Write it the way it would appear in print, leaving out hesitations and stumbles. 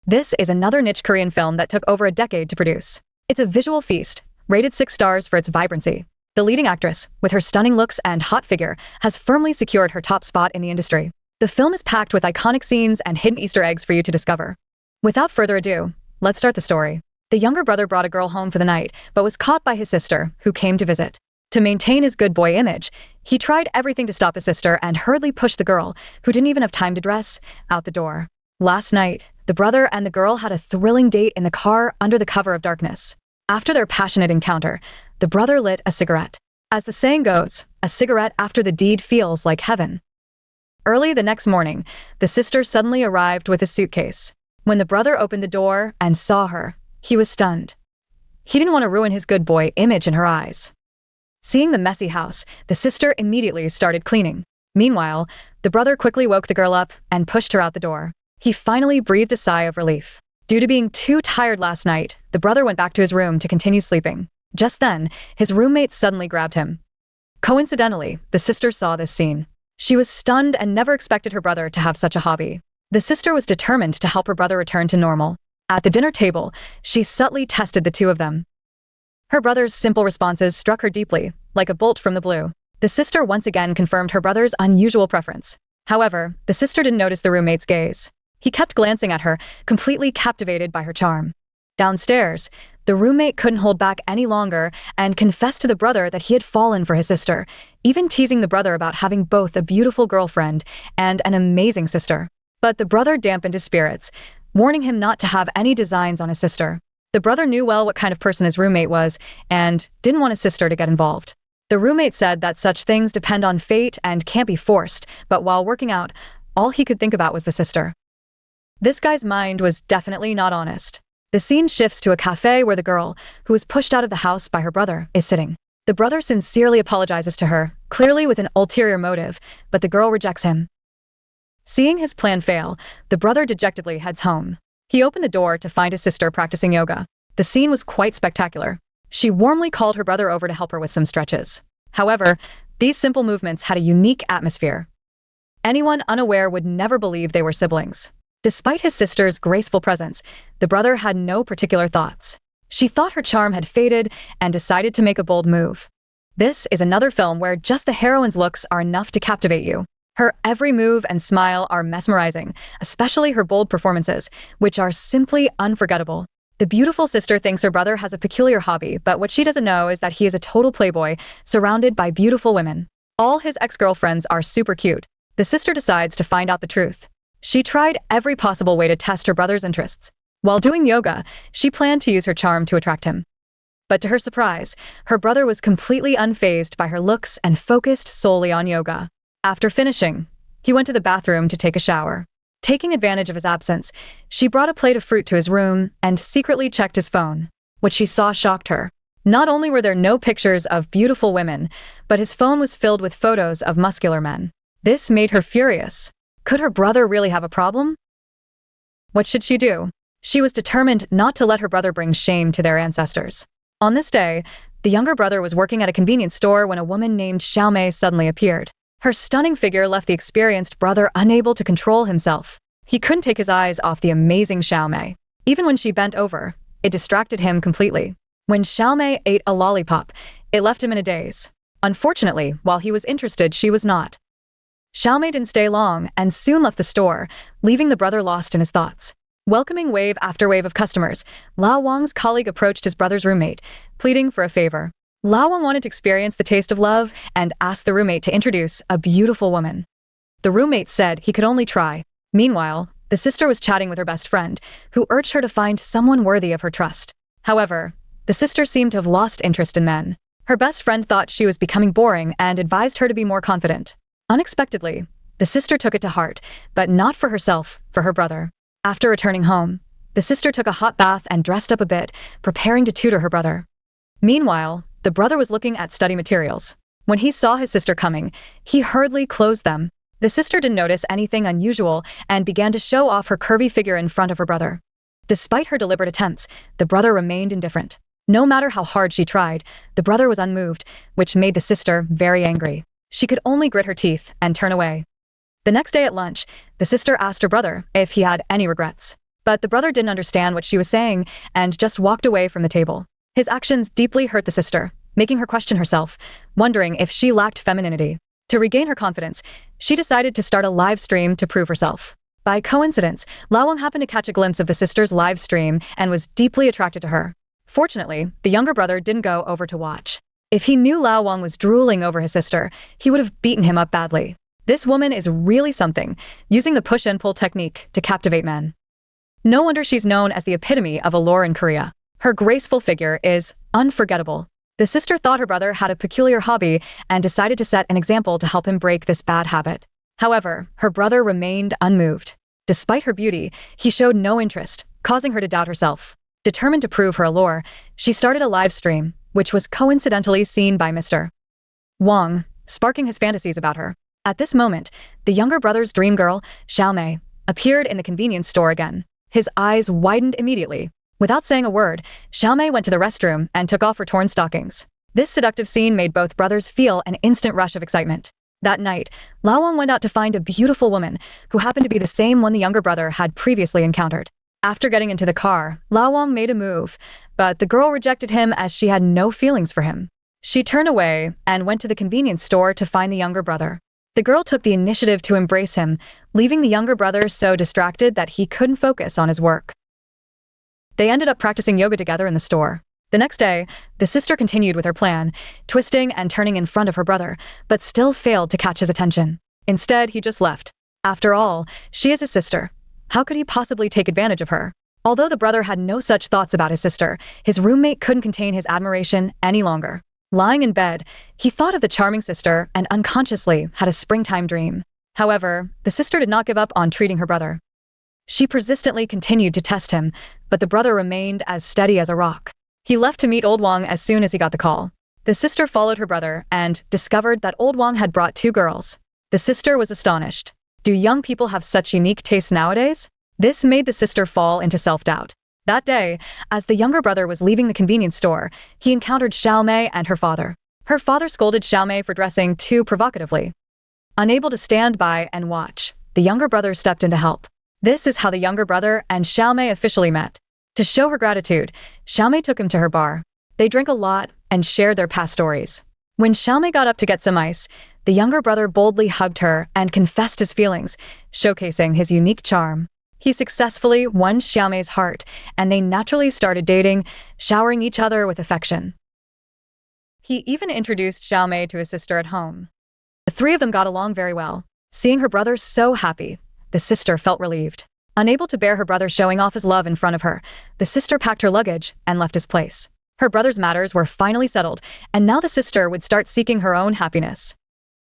This is another niche Korean film that took over a decade to produce. It's a visual feast, rated 6 stars for its vibrancy. The leading actress, with her stunning looks and hot figure, has firmly secured her top spot in the industry. The film is packed with iconic scenes and hidden Easter eggs for you to discover. Without further ado, let's start the story. The younger brother brought a girl home for the night, but was caught by his sister, who came to visit. To maintain his good boy image, he tried everything to stop his sister and hurriedly pushed the girl, who didn't even have time to dress, out the door. Last night, the brother and the girl had a thrilling date in the car under the cover of darkness. After their passionate encounter, the brother lit a cigarette. As the saying goes, a cigarette after the deed feels like heaven. Early the next morning, the sister suddenly arrived with a suitcase. When the brother opened the door and saw her, he was stunned. He didn't want to ruin his good boy image in her eyes. Seeing the messy house, the sister immediately started cleaning. Meanwhile, the brother quickly woke the girl up and pushed her out the door. He finally breathed a sigh of relief. Due to being too tired last night, the brother went back to his room to continue sleeping. Just then, his roommate suddenly grabbed him. Coincidentally, the sister saw this scene. She was stunned and never expected her brother to have such a hobby. The sister was determined to help her brother return to normal. At the dinner table, she subtly tested the two of them. Her brother's simple responses struck her deeply, like a bolt from the blue. The sister once again confirmed her brother's unusual preference. However, the sister didn't notice the roommate's gaze. He kept glancing at her, completely captivated by her charm. Downstairs, the roommate couldn't hold back any longer and confessed to the brother that he had fallen for his sister, even teasing the brother about having both a beautiful girlfriend and an amazing sister. But the brother dampened his spirits, warning him not to have any designs on his sister. The brother knew well what kind of person his roommate was and didn't want his sister to get involved. The roommate said that such things depend on fate and can't be forced, but while working out, all he could think about was the sister. This guy's mind was definitely not honest. The scene shifts to a cafe where the girl, who was pushed out of the house by her brother, is sitting. The brother sincerely apologizes to her, clearly with an ulterior motive, but the girl rejects him. Seeing his plan fail, the brother dejectedly heads home. He opened the door to find his sister practicing yoga. The scene was quite spectacular. She warmly called her brother over to help her with some stretches. However, these simple movements had a unique atmosphere. Anyone unaware would never believe they were siblings. Despite his sister's graceful presence, the brother had no particular thoughts. She thought her charm had faded and decided to make a bold move. This is another film where just the heroine's looks are enough to captivate you. Her every move and smile are mesmerizing, especially her bold performances, which are simply unforgettable. The beautiful sister thinks her brother has a peculiar hobby, but what she doesn't know is that he is a total playboy, surrounded by beautiful women. All his ex-girlfriends are super cute. The sister decides to find out the truth. She tried every possible way to test her brother's interests. While doing yoga, she planned to use her charm to attract him. But to her surprise, her brother was completely unfazed by her looks and focused solely on yoga. After finishing, he went to the bathroom to take a shower. Taking advantage of his absence, she brought a plate of fruit to his room and secretly checked his phone. What she saw shocked her. Not only were there no pictures of beautiful women, but his phone was filled with photos of muscular men. This made her furious. Could her brother really have a problem? What should she do? She was determined not to let her brother bring shame to their ancestors. On this day, the younger brother was working at a convenience store when a woman named Xiaomei suddenly appeared. Her stunning figure left the experienced brother unable to control himself. He couldn't take his eyes off the amazing Xiaomei. Even when she bent over, it distracted him completely. When Xiaomei ate a lollipop, it left him in a daze. Unfortunately, while he was interested, she was not. Xiaomei didn't stay long and soon left the store, leaving the brother lost in his thoughts. Welcoming wave after wave of customers, Lao Wang's colleague approached his brother's roommate, pleading for a favor. Lao Wang wanted to experience the taste of love and asked the roommate to introduce a beautiful woman. The roommate said he could only try. Meanwhile, the sister was chatting with her best friend, who urged her to find someone worthy of her trust. However, the sister seemed to have lost interest in men. Her best friend thought she was becoming boring and advised her to be more confident. Unexpectedly, the sister took it to heart, but not for herself, for her brother. After returning home, the sister took a hot bath and dressed up a bit, preparing to tutor her brother. Meanwhile, the brother was looking at study materials. When he saw his sister coming, he hurriedly closed them. The sister didn't notice anything unusual and began to show off her curvy figure in front of her brother. Despite her deliberate attempts, the brother remained indifferent. No matter how hard she tried, the brother was unmoved, which made the sister very angry. She could only grit her teeth and turn away. The next day at lunch, the sister asked her brother if he had any regrets. But the brother didn't understand what she was saying and just walked away from the table. His actions deeply hurt the sister, making her question herself, wondering if she lacked femininity. To regain her confidence, she decided to start a live stream to prove herself. By coincidence, Lao Wang happened to catch a glimpse of the sister's live stream and was deeply attracted to her. Fortunately, the younger brother didn't go over to watch. If he knew Lao Wang was drooling over his sister, he would have beaten him up badly. This woman is really something, using the push and pull technique to captivate men. No wonder she's known as the epitome of allure in Korea. Her graceful figure is unforgettable. The sister thought her brother had a peculiar hobby and decided to set an example to help him break this bad habit. However, her brother remained unmoved. Despite her beauty, he showed no interest, causing her to doubt herself. Determined to prove her allure, she started a live stream, which was coincidentally seen by Mr. Wang, sparking his fantasies about her. At this moment, the younger brother's dream girl, Xiaomei, appeared in the convenience store again. His eyes widened immediately. Without saying a word, Xiaomei went to the restroom and took off her torn stockings. This seductive scene made both brothers feel an instant rush of excitement. That night, Lao Wang went out to find a beautiful woman who happened to be the same one the younger brother had previously encountered. After getting into the car, Lao Wang made a move, but the girl rejected him as she had no feelings for him. She turned away and went to the convenience store to find the younger brother. The girl took the initiative to embrace him, leaving the younger brother so distracted that he couldn't focus on his work. They ended up practicing yoga together in the store. The next day, the sister continued with her plan, twisting and turning in front of her brother, but still failed to catch his attention. Instead, he just left. After all, she is his sister. How could he possibly take advantage of her? Although the brother had no such thoughts about his sister, his roommate couldn't contain his admiration any longer. Lying in bed, he thought of the charming sister and unconsciously had a springtime dream. However, the sister did not give up on treating her brother. She persistently continued to test him, but the brother remained as steady as a rock. He left to meet old Wang as soon as he got the call. The sister followed her brother and discovered that old Wang had brought 2 girls. The sister was astonished. Do young people have such unique tastes nowadays? This made the sister fall into self-doubt. That day, as the younger brother was leaving the convenience store, he encountered Xiaomei and her father. Her father scolded Xiaomei for dressing too provocatively. Unable to stand by and watch, the younger brother stepped in to help. This is how the younger brother and Xiaomei officially met. To show her gratitude, Xiaomei took him to her bar. They drank a lot and shared their past stories. When Xiaomei got up to get some ice, the younger brother boldly hugged her and confessed his feelings, showcasing his unique charm. He successfully won Xiaomei's heart, and they naturally started dating, showering each other with affection. He even introduced Xiaomei to his sister at home. The 3 of them got along very well. Seeing her brother so happy, the sister felt relieved. Unable to bear her brother showing off his love in front of her, the sister packed her luggage and left his place. Her brother's matters were finally settled, and now the sister would start seeking her own happiness.